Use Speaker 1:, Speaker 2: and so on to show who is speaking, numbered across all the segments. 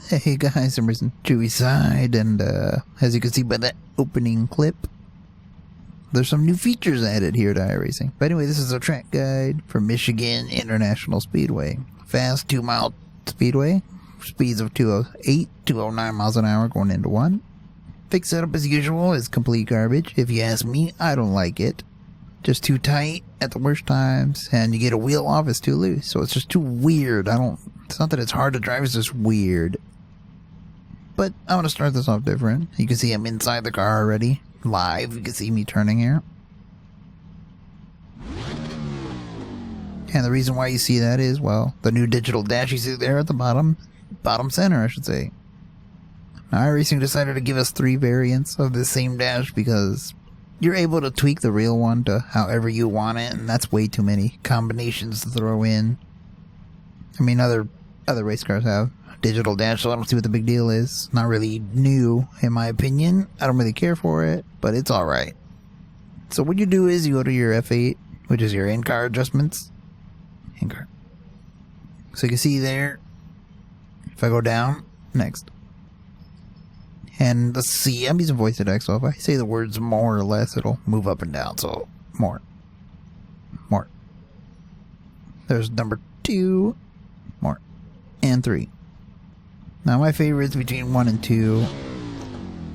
Speaker 1: Hey guys, I'm Risen Chewy Side, and as you can see by that opening clip, there's some new features added here to iRacing. But anyway, this is a track guide for Michigan International Speedway. Fast 2-mile speedway, speeds of 208, 209 miles an hour going into 1. Fixed setup as usual is complete garbage. If you ask me, I don't like it. Just too tight at the worst times, and you get a wheel off, it's too loose. So it's just too weird. It's not that it's hard to drive, it's just weird. But I want to start this off different. You can see I'm inside the car already. Live, you can see me turning here. And the reason why you see that is, well, the new digital dash you see there at the bottom center, I should say. Now, iRacing decided to give us 3 variants of this same dash because you're able to tweak the real one to however you want it, and that's way too many combinations to throw in. I mean, other race cars have digital dash, so I don't see what the big deal is. Not really new, in my opinion. I don't really care for it, but it's alright. So what you do is you go to your F8, which is your in-car adjustments. In-car. So you can see there, if I go down, next. And let's see, I'm using voice to deck, so if I say the words more or less, it'll move up and down, so more. More. There's number 2, more. And 3. Now my favorites between 1 and 2,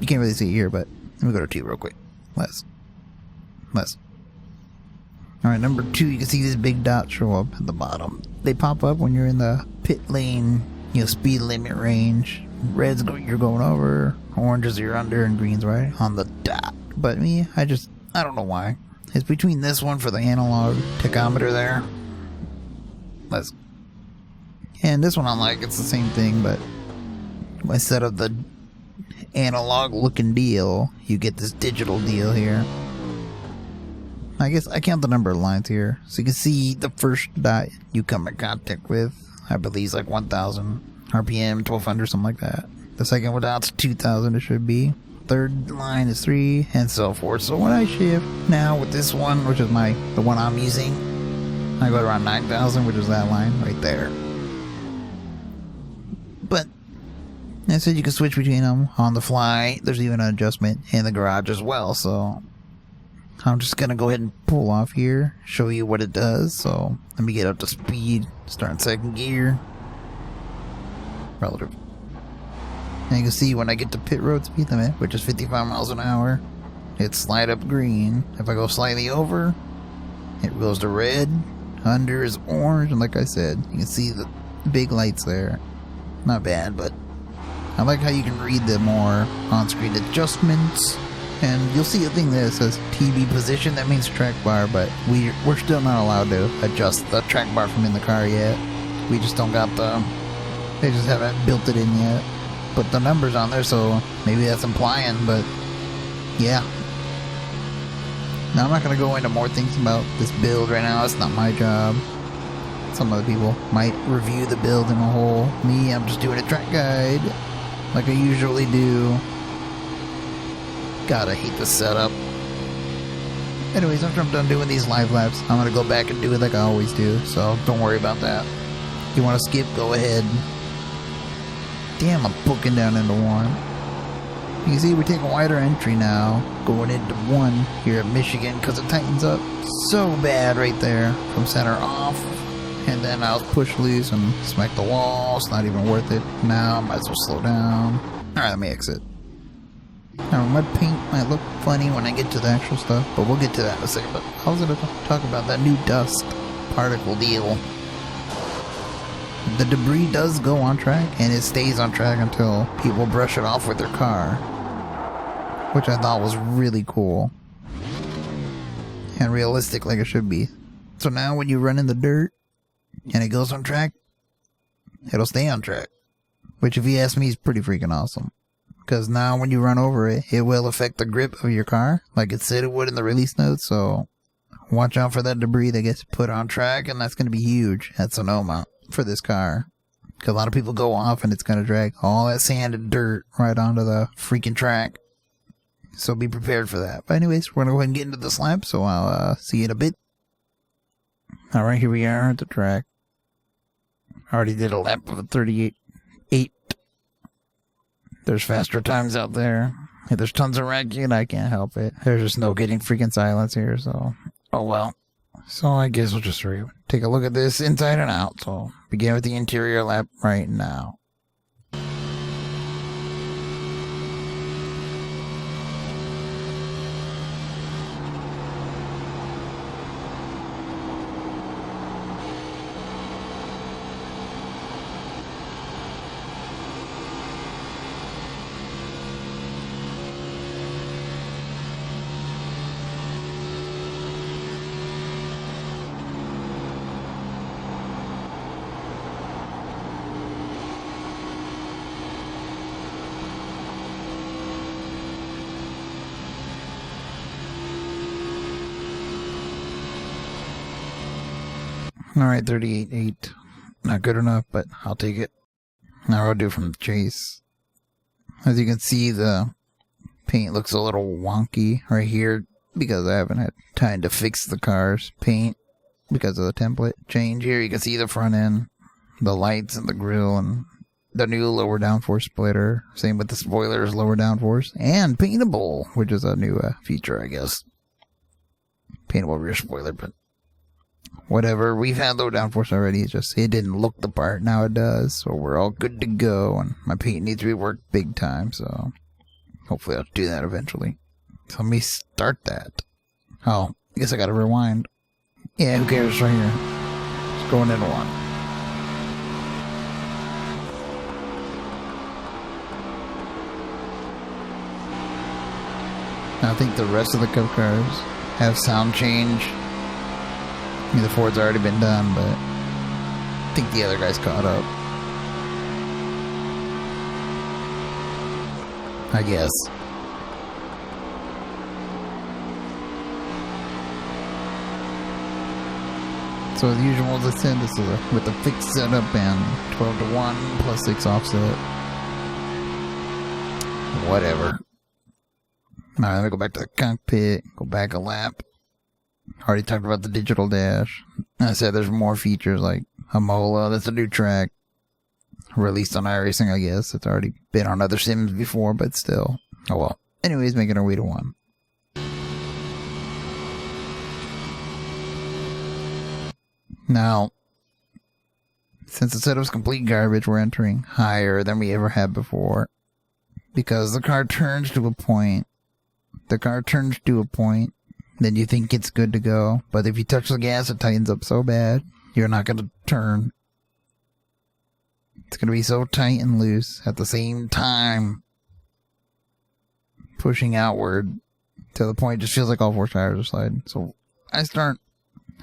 Speaker 1: you can't really see it here, but let me go to 2 real quick. Less. Alright, number 2, you can see these big dots show up at the bottom. They pop up when you're in the pit lane, speed limit range. Red's you're going over, oranges you're under, and green's right on the dot. But me, I don't know why. It's between this one for the analog tachometer there. And this one I like, it's the same thing, but instead of the analog looking deal, you get this digital deal here. I guess I count the number of lines here. So you can see the first dot you come in contact with, I believe is like 1,000 RPM, 1,200, something like that. The second dot's 2,000, it should be. Third line is 3, and so forth. So when I shift now with this one, which is the one I'm using, I go around 9,000, which is that line right there. But I said you can switch between them on the fly. There's even an adjustment in the garage as well, so I'm just gonna go ahead and pull off here, show you what it does. So let me get up to speed, start in second gear. Relative. And you can see when I get to pit road speed limit, which is 55 miles an hour, it slide up green. If I go slightly over, it goes to red. Under is orange, and like I said, you can see the big lights there. Not bad, but I like how you can read the more on-screen adjustments. And you'll see a thing that says TV position, that means track bar, but we're still not allowed to adjust the track bar from in the car yet. We just don't got they just haven't built it in yet. Put the numbers on there, so maybe that's implying, but yeah. Now I'm not going to go into more things about this build right now, it's not my job. Some other people might review the build in a whole. Me, I'm just doing a track guide, like I usually do. God, I hate this setup. Anyways, after I'm done doing these live laps, I'm going to go back and do it like I always do, so don't worry about that. If you want to skip, go ahead. Damn, I'm booking down into 1. You can see we take a wider entry now, going into 1 here at Michigan, because it tightens up so bad right there from center off. And then I'll push loose and smack the wall. It's not even worth it. Now I might as well slow down. Alright, let me exit. Now, my paint might look funny when I get to the actual stuff, but we'll get to that in a second. But I was going to talk about that new dust particle deal. The debris does go on track, and it stays on track until people brush it off with their car, which I thought was really cool and realistic, like it should be. So now when you run in the dirt and it goes on track, it'll stay on track. Which, if you ask me, is pretty freaking awesome. Because now when you run over it, it will affect the grip of your car, like it said it would in the release notes, so watch out for that debris that gets put on track, and that's going to be huge at Sonoma for this car. Because a lot of people go off and it's going to drag all that sand and dirt right onto the freaking track. So be prepared for that. But anyways, we're going to go ahead and get into this lap, so I'll see you in a bit. Alright, here we are at the track. I already did a lap of a 38.8. There's faster times out there. Hey, there's tons of wrecking, and I can't help it. There's just no getting freaking silence here, so... oh well. So I guess we'll just take a look at this inside and out. So begin with the interior lap right now. Alright, 38.8. Not good enough, but I'll take it. Now I'll do from the chase. As you can see, the paint looks a little wonky right here because I haven't had time to fix the car's paint because of the template change. Here you can see the front end, the lights and the grille, and the new lower downforce splitter. Same with the spoilers, lower downforce, and paintable, which is a new feature, I guess. Paintable rear spoiler, but whatever. We've had low downforce already. It's just, it didn't look the part. Now it does. So we're all good to go. And my paint needs to be worked big time. So hopefully I'll do that eventually. So let me start that. Oh, I guess I gotta rewind. Yeah, who cares? Right here. Just going into one. I think the rest of the Cup cars have sound change. I mean, the Ford's already been done, but I think the other guys caught up. I guess. So as usual, as I said, this is with the fixed setup and 12 to 1 plus 6 offset. Whatever. Alright, let me go back to the cockpit, go back a lap. Already talked about the digital dash. I said there's more features like Hamola, that's a new track. Released on iRacing, I guess. It's already been on other sims before, but still. Oh well. Anyways, making our way to 1. Now, since the setup's complete garbage, we're entering higher than we ever had before. Because the car turns to a point. Then you think it's good to go. But if you touch the gas, it tightens up so bad, you're not going to turn. It's going to be so tight and loose at the same time. Pushing outward to the point it just feels like all 4 tires are sliding. So I start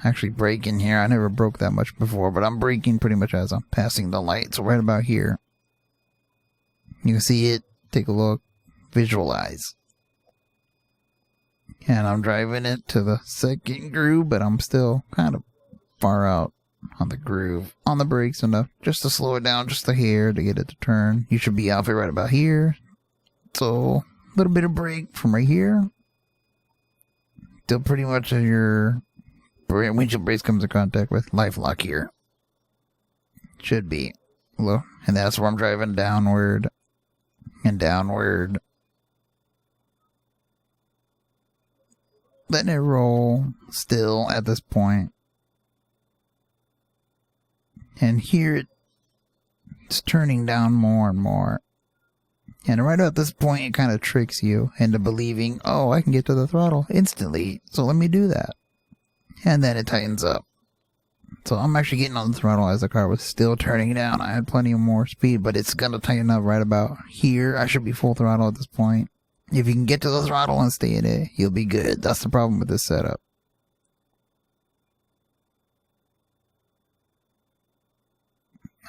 Speaker 1: actually braking here. I never broke that much before, but I'm braking pretty much as I'm passing the light. So right about here. You can see it. Take a look. Visualize. And I'm driving it to the second groove, but I'm still kind of far out on the groove. On the brakes enough just to slow it down just a hair to get it to turn. You should be off it right about here. So, a little bit of brake from right here. Still pretty much as your windshield brakes comes in contact with. Life lock here. Should be. Look, and that's where I'm driving downward and downward. Letting it roll still at this point. And here it's turning down more and more. And right at this point it kind of tricks you into believing, oh, I can get to the throttle instantly, so let me do that. And then it tightens up. So I'm actually getting on the throttle as the car was still turning down. I had plenty of more speed, but it's going to tighten up right about here. I should be full throttle at this point. If you can get to the throttle and stay in it, you'll be good. That's the problem with this setup.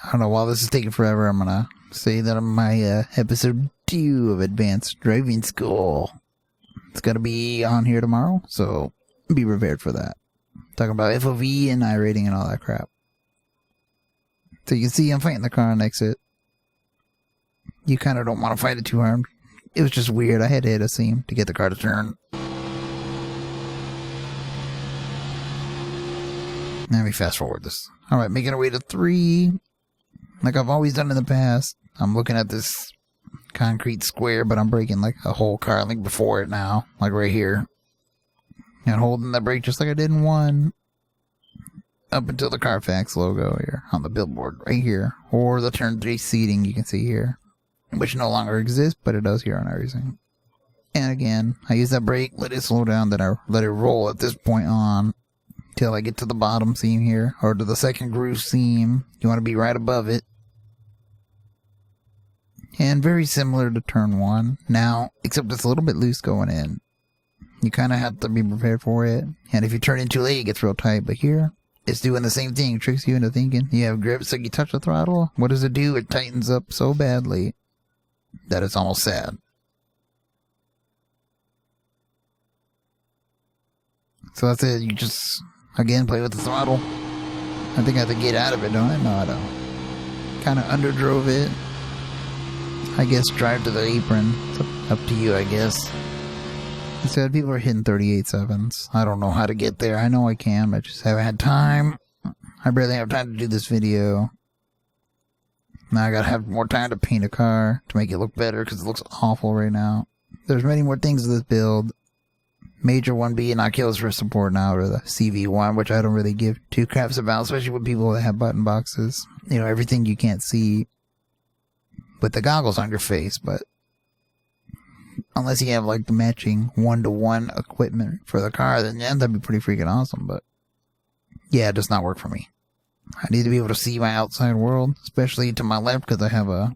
Speaker 1: I don't know, while this is taking forever, I'm gonna say that on my episode 2 of Advanced Driving School. It's gonna be on here tomorrow, so be prepared for that. Talking about FOV and iRating and all that crap. So you can see I'm fighting the car on exit. You kind of don't want to fight it too hard. It was just weird. I had to hit a seam to get the car to turn. Let me fast forward this. Alright, making our way to 3. Like I've always done in the past. I'm looking at this concrete square, but I'm braking like a whole car like before it now. Like right here. And holding the brake just like I did in 1. Up until the Carfax logo here on the billboard right here. Or the turn 3 seating you can see here. Which no longer exists, but it does here on iRacing. And again, I use that brake, let it slow down, then I let it roll at this point on. Till I get to the bottom seam here. Or to the second groove seam. You want to be right above it. And very similar to turn 1. Now, except it's a little bit loose going in. You kind of have to be prepared for it. And if you turn in too late, it gets real tight. But here, it's doing the same thing. It tricks you into thinking you have grip, so you touch the throttle. What does it do? It tightens up so badly that it's almost sad. So that's it. You just, again, play with the throttle. I think I have to get out of it, don't I? No, I don't. Kind of underdrove it. I guess drive to the apron. It's up to you, I guess. Instead, people are hitting 38.7s. I don't know how to get there. I know I can, but I just haven't had time. I barely have time to do this video. Now I gotta have more time to paint a car to make it look better because it looks awful right now. There's many more things to this build. Major one being Oculus Rift support now, or the CV1, which I don't really give two craps about, especially with people that have button boxes. You know, everything you can't see with the goggles on your face, but unless you have like the matching 1-to-1 equipment for the car, then yeah, that'd be pretty freaking awesome, but yeah, it does not work for me. I need to be able to see my outside world, especially to my left, because I have a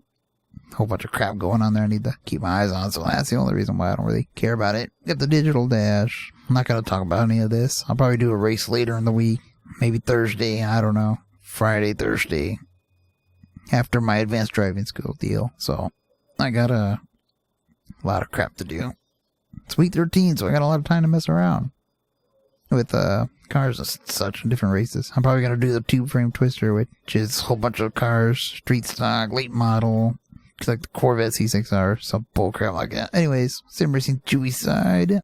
Speaker 1: whole bunch of crap going on there I need to keep my eyes on, so that's the only reason why I don't really care about it. Get the digital dash. I'm not going to talk about any of this. I'll probably do a race later in the week. Maybe Thursday, I don't know. Friday, Thursday. After my advanced driving school deal. So, I got a lot of crap to do. It's week 13, so I got a lot of time to mess around. With cars and such in different races. I'm probably going to do the tube frame twister, which is a whole bunch of cars, street stock, late model, like the Corvette C6R, some bullcrap like that. Anyways, sim racing Chewy side.